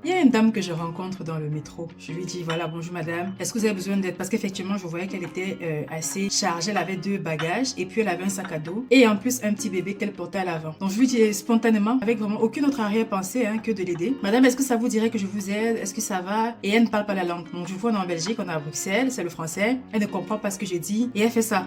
Il y a une dame que je rencontre dans le métro. Je lui dis, voilà, bonjour madame, est-ce que vous avez besoin d'aide? Parce qu'effectivement, je voyais qu'elle était assez chargée. Elle avait 2 bagages et puis elle avait un sac à dos et en plus un petit bébé qu'elle portait à l'avant. Donc je lui dis spontanément, avec vraiment aucune autre arrière-pensée que de l'aider. Madame, est-ce que ça vous dirait que je vous aide? Est-ce que ça va? Et elle ne parle pas la langue. Donc je vois, on est en Belgique, on est à Bruxelles, c'est le français. Elle ne comprend pas ce que j'ai dit et elle fait ça.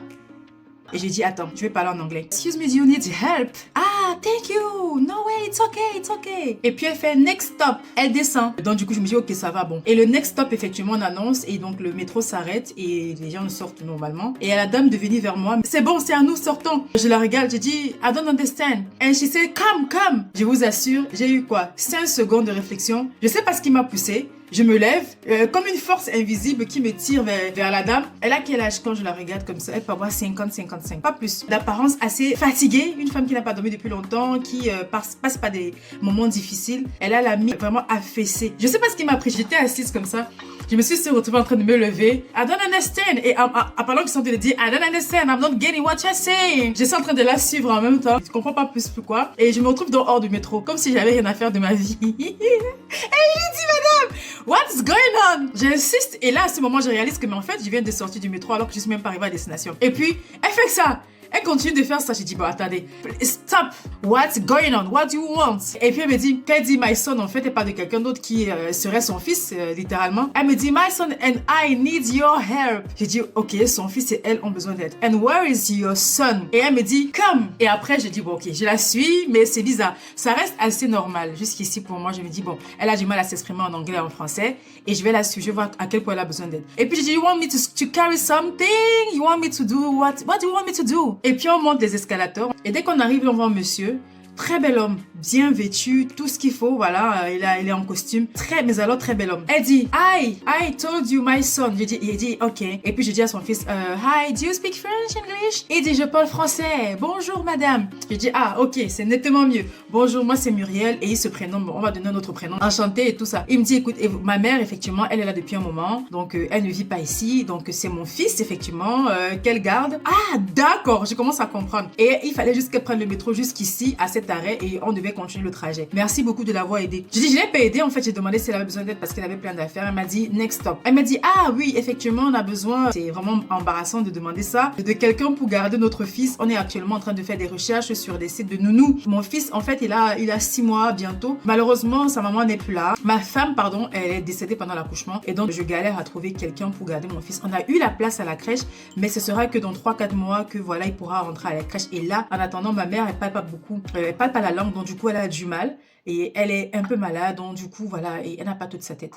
Et j'ai dit, attends, je vais parler en anglais. Excuse me, do you need help? Ah, thank you. No way, it's okay, it's okay. Et puis elle fait next stop. Elle descend. Donc du coup, je me dis, ok, ça va, bon. Et le next stop, effectivement, on annonce et donc le métro s'arrête et les gens sortent normalement. Et à la dame de venir vers moi, c'est bon, c'est à nous, sortons. Je la regarde, je dis, I don't understand. And she said, come, come. Je vous assure, j'ai eu quoi? 5 secondes de réflexion. Je sais pas ce qui m'a poussé. Je me lève, comme une force invisible qui me tire vers la dame. Elle a quel âge quand je la regarde comme ça? Elle peut avoir 50-55, pas plus. D'apparence assez fatiguée, une femme qui n'a pas dormi depuis longtemps, qui passe par des moments difficiles. Elle a la mine vraiment affaissée. Je sais pas ce qui m'a pris, j'étais assise comme ça. Je me suis retrouvée en train de me lever. I don't understand. Et pendant que je suis en train de dire I don't understand, I'm not getting what you're saying. Je suis en train de la suivre en même temps. Je comprends pas plus pourquoi. Et je me retrouve dehors du métro, comme si j'avais rien à faire de ma vie. Et je lui dis, madame, what's going on? J'insiste. Et là, à ce moment, je réalise que, mais en fait, je viens de sortir du métro alors que je suis même pas arrivée à destination. Et puis, elle fait ça. Elle continue de faire ça. J'ai dit, bon, attendez, stop. What's going on? What do you want? Et puis elle me dit, qu'elle dit my son, en fait, elle parle de quelqu'un d'autre qui serait son fils, littéralement. Elle me dit, my son and I need your help. J'ai dit, ok, son fils et elle ont besoin d'aide. And where is your son? Et elle me dit, come. Et après, je dis, bon, ok, je la suis, mais c'est bizarre. Ça reste assez normal. Jusqu'ici, pour moi, je me dis, bon, elle a du mal à s'exprimer en anglais et en français. Et je vais la suivre, je vais voir à quel point elle a besoin d'aide. Et puis, je dis, you want me to carry something? You want me to do what? What do you want me to do? Et puis on monte les escalators et dès qu'on arrive, on voit un monsieur, très bel homme, bien vêtu, tout ce qu'il faut, voilà, il est en costume, mais alors très bel homme. Elle dit, I told you my son. Il dit, ok. Et puis je dis à son fils, hi, do you speak French, English? Il dit, je parle français. Bonjour madame. Je dis, ah ok, c'est nettement mieux. Bonjour, moi c'est Muriel et il se prénomme, bon, on va donner un autre prénom, enchanté et tout ça. Il me dit, écoute, ma mère effectivement, elle est là depuis un moment, donc elle ne vit pas ici, donc c'est mon fils effectivement, qu'elle garde. Ah d'accord, je commence à comprendre. Et il fallait juste qu'elle prenne le métro jusqu'ici à cette arrêt et on devait continuer le trajet. Merci beaucoup de l'avoir aidé. Je dis, je l'ai pas aidé. En fait, j'ai demandé si elle avait besoin d'aide parce qu'elle avait plein d'affaires. Elle m'a dit, next stop. Elle m'a dit, ah oui, effectivement, on a besoin. C'est vraiment embarrassant de demander ça de quelqu'un pour garder notre fils. On est actuellement en train de faire des recherches sur des sites de nounous. Mon fils, en fait, il a 6 mois bientôt. Malheureusement, sa maman n'est plus là. Ma femme, pardon, elle est décédée pendant l'accouchement et donc je galère à trouver quelqu'un pour garder mon fils. On a eu la place à la crèche, mais ce sera que dans 3-4 mois que voilà, il pourra rentrer à la crèche. Et là, en attendant, ma mère, elle parle pas beaucoup. Elle parle pas la langue, donc du coup, elle a du mal. Et elle est un peu malade, donc du coup, voilà, et elle n'a pas toute sa tête.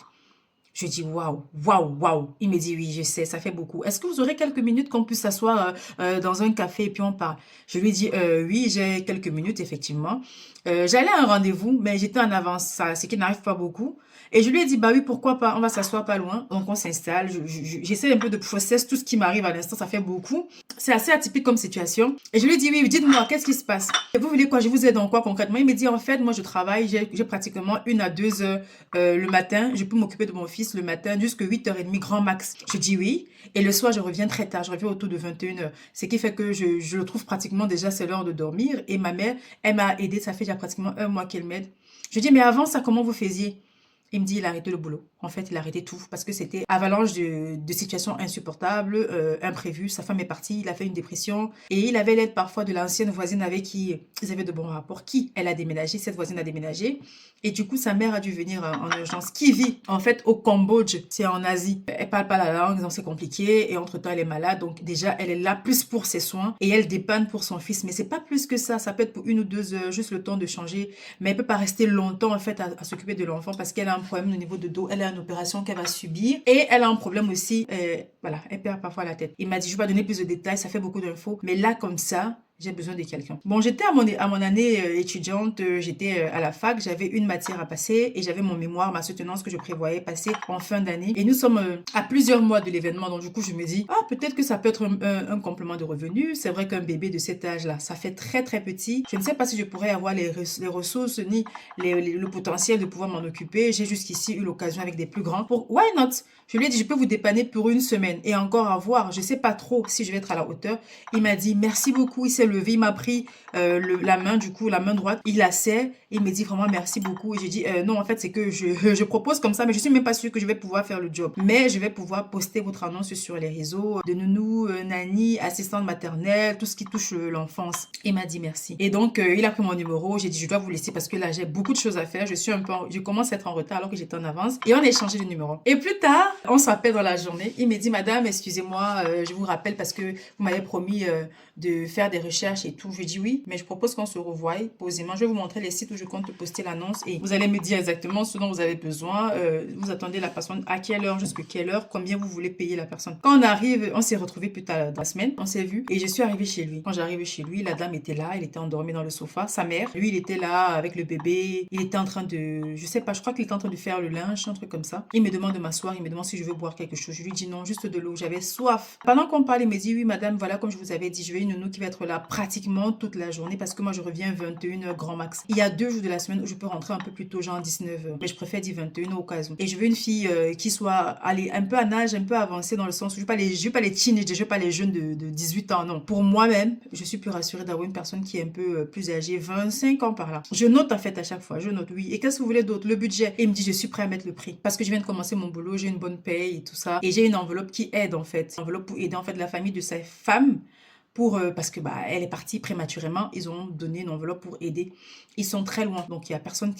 Je dis waouh, waouh, waouh. Il me dit oui, je sais, ça fait beaucoup. Est-ce que vous aurez quelques minutes qu'on puisse s'asseoir dans un café et puis on parle? Je lui dis oui, j'ai quelques minutes, effectivement. J'allais à un rendez-vous, mais j'étais en avance, ce qui n'arrive pas beaucoup. Et je lui ai dit, bah oui, pourquoi pas, on va s'asseoir pas loin. Donc on s'installe, j'essaie un peu de process tout ce qui m'arrive à l'instant, ça fait beaucoup. C'est assez atypique comme situation. Et je lui ai dit, oui, dites-moi, qu'est-ce qui se passe? Et vous voulez quoi? Je vous aide dans quoi concrètement? Il me dit, en fait, moi je travaille, j'ai pratiquement 1 à 2 heures le matin. Je peux m'occuper de mon fils le matin jusqu'à 8h30 grand max. Je dis oui. Et le soir, je reviens très tard, je reviens autour de 21h. Ce qui fait que je le trouve pratiquement déjà, c'est l'heure de dormir. Et ma mère, elle m'a aidé, ça fait déjà pratiquement 1 mois qu'elle m'aide. Je dis, mais avant ça, comment vous faisiez? Il me dit, il a arrêté le boulot. En fait, il a arrêté tout parce que c'était avalanche de situations insupportables, imprévues. Sa femme est partie, il a fait une dépression et il avait l'aide parfois de l'ancienne voisine avec qui ils avaient de bons rapports. Elle a déménagé, cette voisine a déménagé et du coup, sa mère a dû venir en urgence. Qui vit en fait au Cambodge, c'est en Asie. Elle parle pas la langue, donc c'est compliqué et entre-temps, elle est malade. Donc déjà, elle est là plus pour ses soins et elle dépanne pour son fils. Mais c'est pas plus que ça. Ça peut être pour 1 ou 2 heures, juste le temps de changer. Mais elle peut pas rester longtemps en fait à s'occuper de l'enfant parce qu'elle a un problème au niveau de dos. Elle a une opération qu'elle va subir et elle a un problème aussi, voilà, elle perd parfois la tête. Il m'a dit, je vais pas donner plus de détails, ça fait beaucoup d'infos, mais là comme ça, j'ai besoin de quelqu'un. Bon, j'étais à mon année étudiante, j'étais à la fac, j'avais une matière à passer et j'avais mon mémoire, ma soutenance que je prévoyais passer en fin d'année. Et nous sommes à plusieurs mois de l'événement, donc du coup, je me dis, ah, peut-être que ça peut être un complément de revenu. C'est vrai qu'un bébé de cet âge-là, ça fait très, très petit. Je ne sais pas si je pourrais avoir les ressources ni le potentiel de pouvoir m'en occuper. J'ai jusqu'ici eu l'occasion avec des plus grands. Pour why not? Je lui ai dit, je peux vous dépanner pour 1 semaine et encore à voir. Je sais pas trop si je vais être à la hauteur. Il m'a dit, merci beaucoup, il s'est levé, il m'a pris la main, du coup, la main droite, il la serre, il me dit vraiment merci beaucoup. Et j'ai dit non, en fait, c'est que je propose comme ça, mais je suis même pas sûre que je vais pouvoir faire le job. Mais je vais pouvoir poster votre annonce sur les réseaux de nounou, nanny, assistante maternelle, tout ce qui touche l'enfance. Il m'a dit merci. Et donc, il a pris mon numéro. J'ai dit, je dois vous laisser parce que là, j'ai beaucoup de choses à faire. Je commence à être en retard alors que j'étais en avance. Et on a échangé de numéro. Et plus tard, on s'appelle dans la journée. Il me dit, madame, excusez-moi, je vous rappelle parce que vous m'avez promis de faire des recherches et tout. Je lui dis oui, mais je propose qu'on se revoie posément. Je vais vous montrer les sites où je compte poster l'annonce et vous allez me dire exactement ce dont vous avez besoin. Vous attendez la personne à quelle heure, jusqu'à quelle heure, combien vous voulez payer la personne. Quand on arrive, on s'est retrouvé plus tard dans la semaine, on s'est vu et je suis arrivée chez lui. Quand j'arrive chez lui, la dame était là, elle était endormie dans le sofa. Sa mère, lui, il était là avec le bébé. Il était en train de, je sais pas, je crois qu'il était en train de faire le linge, un truc comme ça. Il me demande de m'asseoir, il me demande si je veux boire quelque chose. Je lui dis non, juste de l'eau. J'avais soif. Pendant qu'on parle, il me dit oui, madame, voilà, comme je vous avais dit, je vais une nounou qui va être là pratiquement toute la journée parce que moi, je reviens 21h grand max. Il y a 2 jours de la semaine où je peux rentrer un peu plus tôt, genre 19h. Mais je préfère dire 21h au cas où. Et je veux une fille qui soit allez, un peu à âge, un peu avancé dans le sens où je veux pas les teenagers, je veux pas les jeunes de 18 ans, non. Pour moi-même, je suis plus rassurée d'avoir une personne qui est un peu plus âgée, 25 ans par là. Je note en fait à chaque fois, je note, oui. Et qu'est-ce que vous voulez d'autre? Le budget. Et il me dit, je suis prêt à mettre le prix. Parce que je viens de commencer mon boulot, j'ai une bonne paye et tout ça. Et j'ai une enveloppe qui aide en fait. Une enveloppe pour aider en fait la famille de sa femme. Parce que elle est partie prématurément, ils ont donné une enveloppe pour aider. Ils sont très loin, donc il y a personne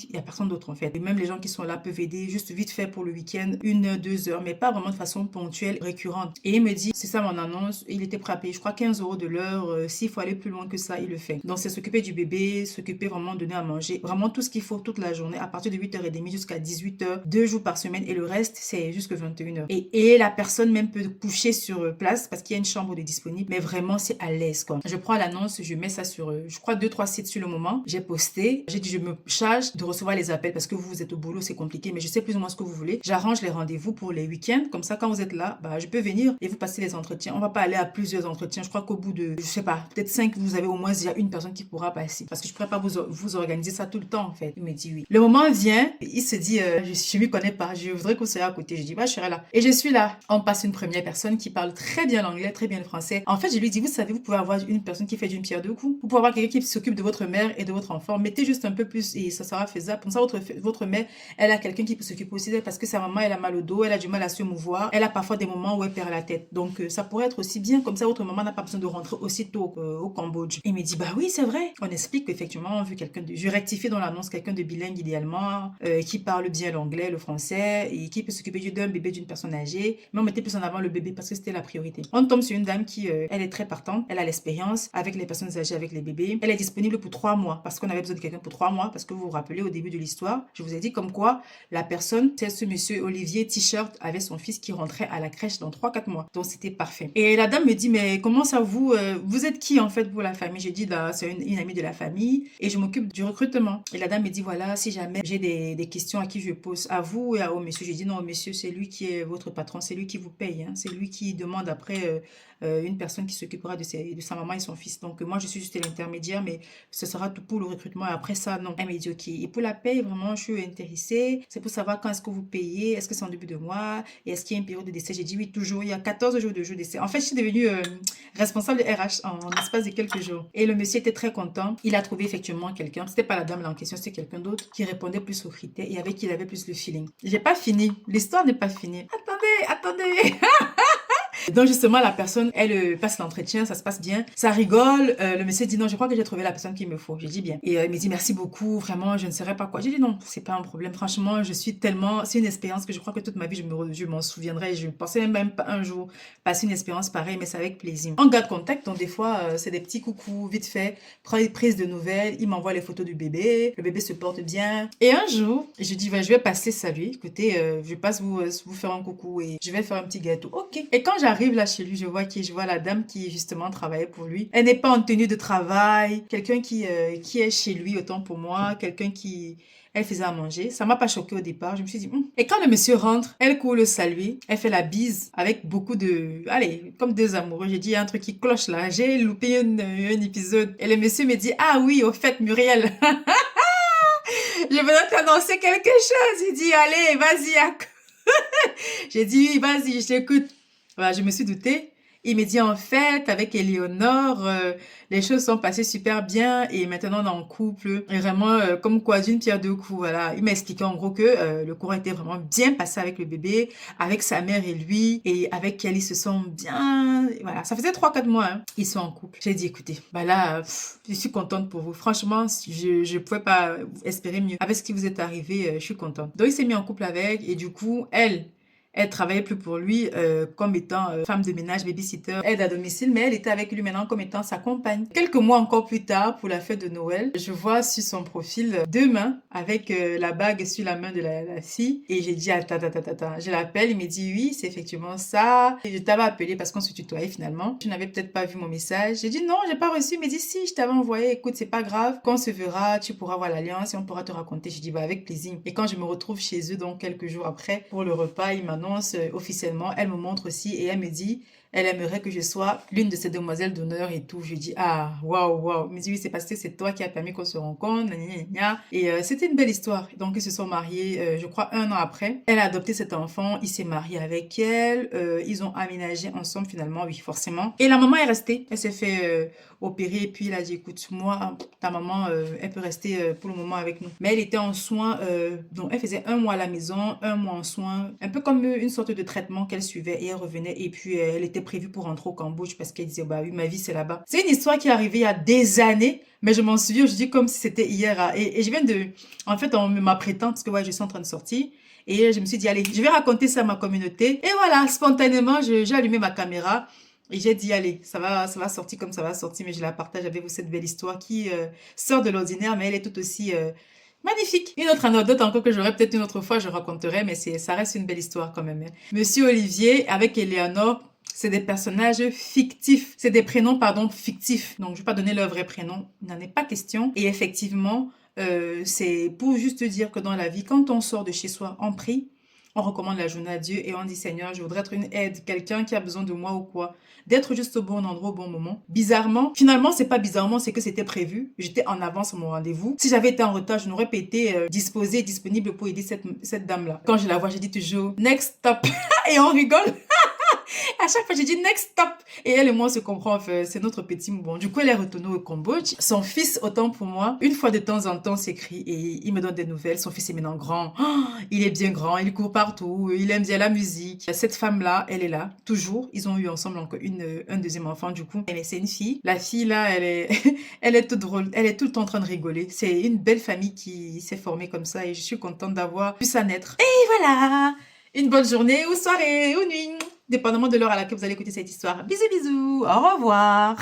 d'autre en fait. Et même les gens qui sont là peuvent aider juste vite fait pour le week-end, 1 heure, 2 heures, mais pas vraiment de façon ponctuelle, récurrente. Et il me dit, c'est ça mon annonce, il était prêt à payer, je crois 15 € de l'heure. S'il faut aller plus loin que ça, il le fait. Donc c'est s'occuper du bébé, s'occuper vraiment de donner à manger, vraiment tout ce qu'il faut toute la journée, à partir de 8h30 jusqu'à 18h, 2 jours par semaine, et le reste c'est jusque 21h. Et la personne même peut coucher sur place parce qu'il y a une chambre de disponible, mais vraiment c'est à l'aise quoi. Je prends l'annonce, je mets ça sur, je crois 2-3 sites sur le moment. J'ai posté, j'ai dit je me charge de recevoir les appels parce que vous êtes au boulot, c'est compliqué, mais je sais plus ou moins ce que vous voulez. J'arrange les rendez-vous pour les week-ends, comme ça quand vous êtes là, je peux venir et vous passer les entretiens. On va pas aller à plusieurs entretiens. Je crois qu'au bout de, je sais pas, peut-être 5, vous avez au moins déjà une personne qui pourra passer parce que je pourrais pas vous organiser ça tout le temps en fait. Il me dit oui. Le moment vient, il se dit je m'y connais pas, je voudrais que vous soyez à côté. Je dis je serai là. Et je suis là. On passe une première personne qui parle très bien l'anglais, très bien le français. En fait, je lui dis vous savez, vous pouvez avoir une personne qui fait d'une pierre deux coups. Vous pouvez avoir quelqu'un qui s'occupe de votre mère et de votre enfant. Mettez juste un peu plus et ça sera faisable. Comme ça, votre mère, elle a quelqu'un qui peut s'occuper aussi d'elle parce que sa maman, elle a mal au dos, elle a du mal à se mouvoir. Elle a parfois des moments où elle perd la tête. Donc, ça pourrait être aussi bien. Comme ça, votre maman n'a pas besoin de rentrer aussitôt au Cambodge. Il me dit, bah oui, c'est vrai. On explique qu'effectivement, on veut quelqu'un de... Je rectifie dans l'annonce quelqu'un de bilingue idéalement, qui parle bien l'anglais, le français et qui peut s'occuper d'un bébé, d'une personne âgée. Mais on mettait plus en avant le bébé parce que c'était la priorité. On tombe sur une dame qui, elle est très partante. Elle a l'expérience avec les personnes âgées, avec les bébés. Elle est disponible pour 3 mois parce qu'on avait besoin de quelqu'un pour 3 mois parce que vous vous rappelez au début de l'histoire, je vous ai dit comme quoi la personne, c'est ce monsieur Olivier T-shirt avec son fils qui rentrait à la crèche dans 3-4 mois. Donc c'était parfait. Et la dame me dit mais comment ça vous êtes qui en fait pour la famille? J'ai dit c'est une amie de la famille et je m'occupe du recrutement. Et la dame me dit voilà, si jamais j'ai des questions à qui je pose, à vous et au monsieur. J'ai dit non monsieur, c'est lui qui est votre patron, c'est lui qui vous paye, hein. C'est lui qui demande après une personne qui s'occupera de sa maman et son fils. Donc moi je suis juste l'intermédiaire, mais ce sera tout pour le recrutement. Et après ça, non. Elle m'a dit ok. Et pour la paye, vraiment, je suis intéressée. C'est pour savoir quand est-ce que vous payez, est-ce que c'est en début de mois et est-ce qu'il y a une période de décès. J'ai dit oui, toujours. Il y a 14 jours de d'essai. En fait, je suis devenue responsable de RH en espace de quelques jours. Et le monsieur était très content. Il a trouvé effectivement quelqu'un. C'était pas la dame là en question, c'était quelqu'un d'autre qui répondait plus aux critères et avec qui il avait plus le feeling. J'ai pas fini. L'histoire n'est pas finie. Attendez. Donc justement, la personne, elle passe l'entretien, ça se passe bien, ça rigole. Le monsieur dit non, je crois que j'ai trouvé la personne qu'il me faut. J'ai dit bien. Et il me dit merci beaucoup, vraiment, je ne saurais pas quoi. J'ai dit non, c'est pas un problème. Franchement, je suis tellement, c'est une expérience que je crois que toute ma vie, je m'en souviendrai. Je pensais même pas un jour passer une expérience pareille, mais c'est avec plaisir. On garde contact, donc des fois, c'est des petits coucous vite fait, prise de nouvelles. Il m'envoie les photos du bébé, le bébé se porte bien. Et un jour, je dis je vais passer salut. Écoutez, je passe vous faire un coucou et je vais faire un petit gâteau. Ok. Et quand j'arrive là chez lui, je vois la dame qui justement travaillait pour lui. Elle n'est pas en tenue de travail, quelqu'un qui est chez lui autant pour moi, quelqu'un qui elle faisait à manger. Ça m'a pas choqué au départ. Je me suis dit Et quand le monsieur rentre, elle court le saluer, elle fait la bise avec beaucoup de allez, comme deux amoureux. J'ai dit il y a un truc qui cloche là. J'ai loupé un épisode et le monsieur me dit ah oui, au fait Muriel. Je venais t'annoncer quelque chose. Il dit allez, vas-y. J'ai dit oui, vas-y, je t'écoute. Voilà, je me suis doutée. Il me dit, en fait, avec Éléonore, les choses sont passées super bien et maintenant on est en couple. Et vraiment, comme quoi, d'une pierre deux coups, voilà. Il m'a expliqué en gros que le courant était vraiment bien passé avec le bébé, avec sa mère et lui, et avec elle, ils se sont bien... Voilà, ça faisait 3 4 mois, hein. Ils sont en couple. J'ai dit, écoutez, bah là, je suis contente pour vous. Franchement, je ne pouvais pas espérer mieux. Avec ce qui vous est arrivé, je suis contente. Donc, il s'est mis en couple avec, et du coup, elle travaillait plus pour lui comme étant femme de ménage, babysitter, aide à domicile, mais elle était avec lui maintenant comme étant sa compagne. Quelques mois encore plus tard, pour la fête de Noël, je vois sur son profil 2 mains avec la bague sur la main de la fille. Et j'ai dit, attends, attends, attends, attends. Je l'appelle, il me dit, oui, c'est effectivement ça. Et je t'avais appelé parce qu'on se tutoyait finalement. Tu n'avais peut-être pas vu mon message. J'ai dit, non, j'ai pas reçu. Il me dit, si, je t'avais envoyé. Écoute, c'est pas grave. Quand on se verra, tu pourras voir l'alliance et on pourra te raconter. J'ai dit, bah, avec plaisir. Et quand je me retrouve chez eux, donc quelques jours après, pour le repas, il m'annonce officiellement, elle me montre aussi et elle me dit, elle aimerait que je sois l'une de ses demoiselles d'honneur et tout. Je dis, ah, waouh, waouh. Elle me dit, oui, c'est parce que c'est toi qui as permis qu'on se rencontre, gna, gna, gna. Et c'était une belle histoire. Donc, ils se sont mariés, je crois, 1 an après. Elle a adopté cet enfant, il s'est marié avec elle, ils ont aménagé ensemble finalement, oui, forcément. Et la maman est restée. Elle s'est fait opérer et puis il a dit, écoute, moi, ta maman, elle peut rester pour le moment avec nous. Mais elle était en soins, donc elle faisait 1 mois à la maison, 1 mois en soins, un peu comme une sorte de traitement qu'elle suivait et elle revenait et puis elle était prévue pour rentrer au Cambodge parce qu'elle disait, bah oui, ma vie c'est là-bas. C'est une histoire qui est arrivée il y a des années, mais je m'en souviens, je dis comme si c'était hier. Et je viens de, en fait, en m'apprêtant, parce que ouais, je suis en train de sortir, et je me suis dit, allez, je vais raconter ça à ma communauté. Et voilà, spontanément, j'ai allumé ma caméra. Et j'ai dit, allez, ça va sortir comme ça va sortir, mais je la partage avec vous, cette belle histoire qui sort de l'ordinaire, mais elle est tout aussi magnifique. Une autre anecdote encore que j'aurais peut-être une autre fois, je raconterai, mais ça reste une belle histoire quand même, hein. Monsieur Olivier avec Éléonore, c'est des personnages fictifs. C'est des prénoms, pardon, fictifs. Donc, je ne vais pas donner leur vrai prénom. Il n'en est pas question. Et effectivement, c'est pour juste dire que dans la vie, quand on sort de chez soi, on prie, on recommande la journée à Dieu et on dit, Seigneur, je voudrais être une aide, quelqu'un qui a besoin de moi ou quoi. D'être juste au bon endroit au bon moment. Bizarrement, finalement, c'est pas bizarrement, c'est que c'était prévu. J'étais en avance à mon rendez-vous. Si j'avais été en retard, je n'aurais pas été disposée, disponible pour aider cette dame-là. Quand je la vois, je dis toujours, next stop. Et on rigole. À chaque fois, j'ai dit next stop. Et elle et moi, on se comprend. Enfin, c'est notre petit mouvement. Du coup, elle est retournée au Cambodge. Son fils, autant pour moi, une fois de temps en temps, s'écrit et il me donne des nouvelles. Son fils est maintenant grand. Oh, il est bien grand. Il court partout. Il aime bien la musique. Cette femme-là, elle est là, toujours. Ils ont eu ensemble encore un deuxième enfant, du coup. Mais c'est une fille. La fille, là, elle est toute drôle. Elle est tout le temps en train de rigoler. C'est une belle famille qui s'est formée comme ça et je suis contente d'avoir pu ça naître. Et voilà! Une bonne journée ou soirée ou nuit, dépendamment de l'heure à laquelle vous allez écouter cette histoire. Bisous, bisous, au revoir.